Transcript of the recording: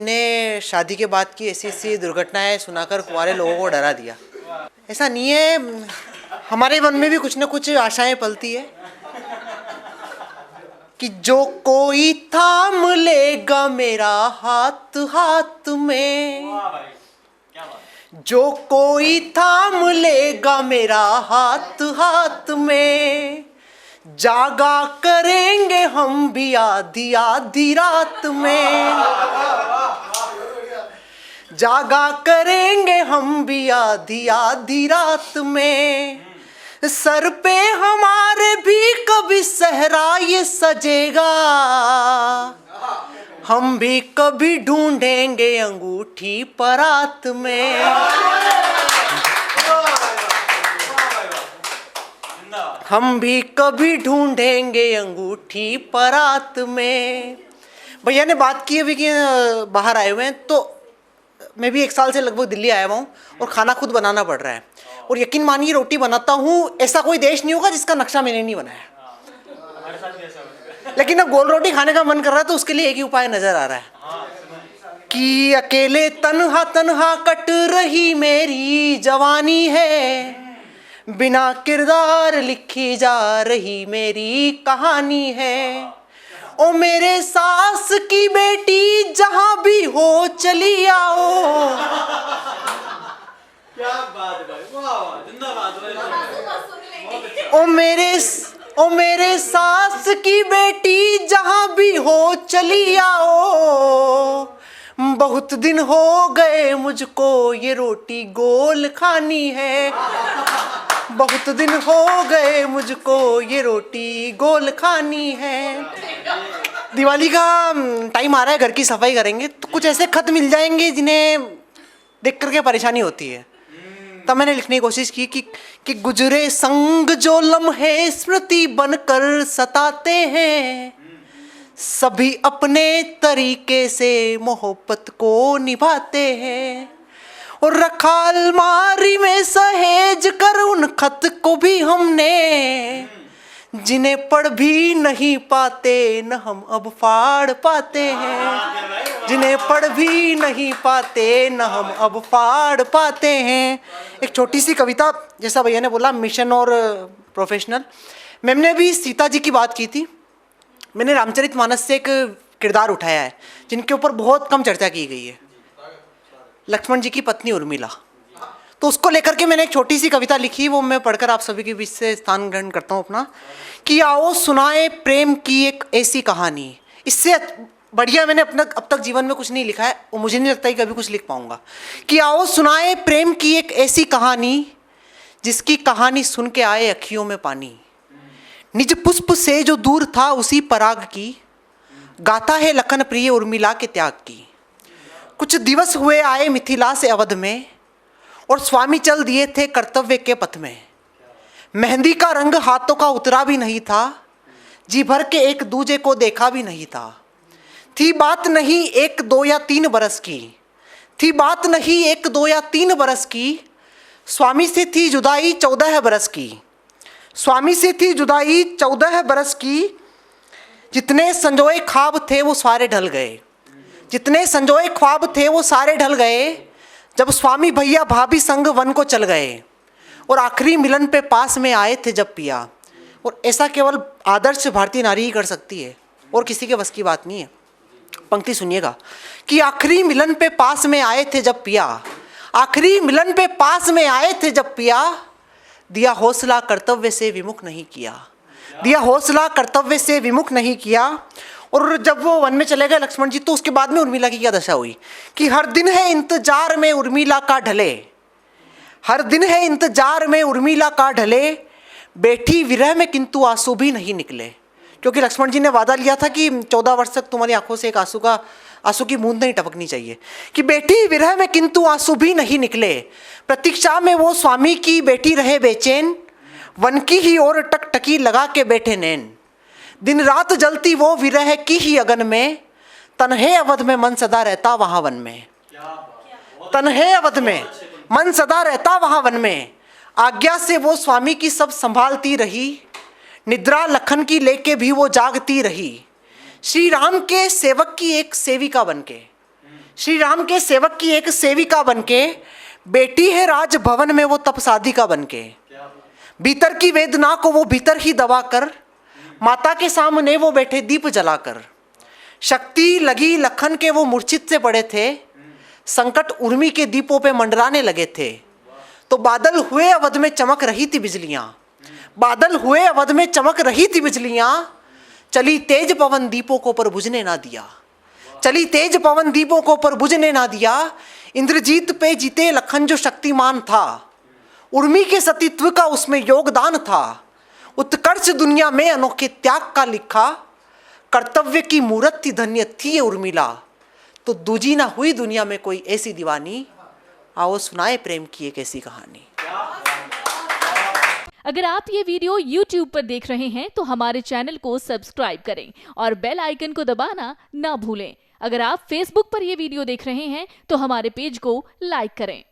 ने शादी के बाद की ऐसी ऐसी दुर्घटनाएं सुनाकर कुंवारे लोगों को डरा दिया। ऐसा नहीं है, हमारे मन में भी कुछ न कुछ आशाएं पलती है कि जो कोई थाम लेगा मेरा हाथ हाथ में, जो कोई थाम लेगा मेरा हाथ हाथ में, जागा करेंगे हम भी आधी आधी रात में, जागा करेंगे हम भी आधी आधी रात में, सर पे हमारे भी कभी सहरा ये सजेगा, हम भी कभी ढूंढेंगे अंगूठी परात में, हम भी कभी ढूंढेंगे अंगूठी परात में। भैया ने बात की अभी कि बाहर आए हुए हैं, तो मैं भी 1 साल से लगभग दिल्ली आया हुआ हूँ और खाना खुद बनाना पड़ रहा है। और यकीन मानिए रोटी बनाता हूँ, ऐसा कोई देश नहीं होगा जिसका नक्शा मैंने नहीं बनाया। लेकिन अब गोल रोटी खाने का मन कर रहा है तो उसके लिए एक ही उपाय नजर आ रहा है कि अकेले तन्हा तन्हा कट रही मेरी जवानी है, बिना किरदार लिखी जा रही मेरी कहानी है। ओ मेरे सास की बेटी जहां भी हो चली आओ, क्या बात है, वाह जिंदाबाद। ओ मेरे सास की बेटी जहां भी हो चली आओ, बहुत दिन हो गए मुझको ये रोटी गोल खानी है, बहुत दिन हो गए मुझको ये रोटी गोल खानी है। दिवाली का टाइम आ रहा है, घर की सफाई करेंगे तो कुछ ऐसे खत मिल जाएंगे जिन्हें देख करके परेशानी होती है। तब मैंने लिखने की कोशिश की कि गुजरे संग जो लम्हे स्मृति बनकर सताते हैं, सभी अपने तरीके से मोहब्बत को निभाते हैं, और रखा अलमारी में सहेज कर उन खत को भी हमने, जिन्हें पढ़ भी नहीं पाते न हम अब फाड़ पाते हैं, जिन्हें पढ़ भी नहीं पाते न हम अब फाड़ पाते हैं। एक छोटी सी कविता, जैसा भैया ने बोला मिशन और प्रोफेशनल, मैम ने भी सीता जी की बात की थी, मैंने रामचरितमानस से एक किरदार उठाया है जिनके ऊपर बहुत कम चर्चा की गई है, लक्ष्मण जी की पत्नी उर्मिला। तो उसको लेकर के मैंने एक छोटी सी कविता लिखी, वो मैं पढ़कर आप सभी के बीच से स्थान ग्रहण करता हूँ अपना, कि आओ सुनाए प्रेम की एक ऐसी कहानी। इससे बढ़िया मैंने अपना अब तक जीवन में कुछ नहीं लिखा है, और मुझे नहीं लगता कि कभी कुछ लिख पाऊंगा। कि आओ सुनाए प्रेम की एक ऐसी कहानी, जिसकी कहानी सुन के आए अखियों में पानी, निज पुष्प से जो दूर था उसी पराग की, गाता है लखन प्रिय उर्मिला के त्याग की। कुछ दिवस हुए आए मिथिला से अवध में, और स्वामी चल दिए थे कर्तव्य के पथ में। मेहंदी का रंग हाथों का उतरा भी नहीं था, जी भर के एक दूजे को देखा भी नहीं था। थी बात नहीं 1 2 या 3 बरस की, थी बात नहीं 1 2 या 3 बरस की, स्वामी से थी जुदाई 14 बरस की, स्वामी से थी जुदाई 14 बरस की। जितने संजोए ख्वाब थे वो सारे ढल गए, जितने संजोए ख्वाब थे वो सारे ढल गए, जब स्वामी भैया भाभी संग वन को चल गए, और आखिरी मिलन पे पास में आए थे जब पिया। और ऐसा केवल आदर्श भारतीय नारी ही कर सकती है, और किसी के बस की बात नहीं है। पंक्ति सुनिएगा कि आखिरी मिलन पे पास में आए थे जब पिया, आखिरी मिलन पे पास में आए थे जब पिया, दिया हौसला कर्तव्य से विमुख नहीं किया, दिया हौसला कर्तव्य से विमुख नहीं किया। और जब वो वन में चले गए लक्ष्मण जी, तो उसके बाद में उर्मिला की क्या दशा हुई कि हर दिन है इंतजार में उर्मिला का ढले, हर दिन है इंतजार में उर्मिला का ढले, बैठी विरह में किंतु आंसू भी नहीं निकले। क्योंकि लक्ष्मण जी ने वादा लिया था कि 14 वर्ष तक तुम्हारी आंखों से एक आंसू की बूंद नहीं टपकनी चाहिए, कि बैठी विरह में किंतु आंसू भी नहीं निकले। प्रतीक्षा में वो स्वामी की बेटी रहे बेचैन, वन की ही ओर टकटकी लगा के बैठे नैन। दिन रात जलती वो विरह की ही अगन में, तन्हे अवध में मन सदा रहता वहां वन में, तन्हे अवध में मन सदा रहता वहां वन में। आज्ञा से वो स्वामी की सब संभालती रही, निद्रा लखन की लेके भी वो जागती रही। श्री राम के सेवक की एक सेविका बनके, श्री राम के सेवक की एक सेविका बनके, बेटी है राज भवन में वो तपसाधिका बनके। भीतर की वेदना को वो भीतर ही दबा कर, माता के सामने वो बैठे दीप जलाकर। शक्ति लगी लखन के वो मूर्छित से पड़े थे, संकट उर्मी के दीपों पे मंडराने लगे थे। तो बादल हुए अवध में चमक रही थी बिजलियां, बादल हुए अवध में चमक रही थी बिजलियां। चली तेज पवन दीपों को पर बुझने ना दिया, चली तेज पवन दीपों को पर बुझने ना दिया। इंद्रजीत पे जीते लखन जो शक्तिमान था, उर्मी के सतीत्व का उसमें योगदान था। उत्कर्ष दुनिया में अनोखे त्याग का लिखा, कर्तव्य की मूर्त थी धन्य थी ये उर्मिला। तो दूजी ना हुई दुनिया में कोई ऐसी दीवानी, आओ सुनाए प्रेम की एक ऐसी कहानी। अगर आप ये वीडियो YouTube पर देख रहे हैं तो हमारे चैनल को सब्सक्राइब करें और बेल आइकन को दबाना ना भूलें। अगर आप Facebook पर ये वीडियो देख रहे हैं तो हमारे पेज को लाइक करें।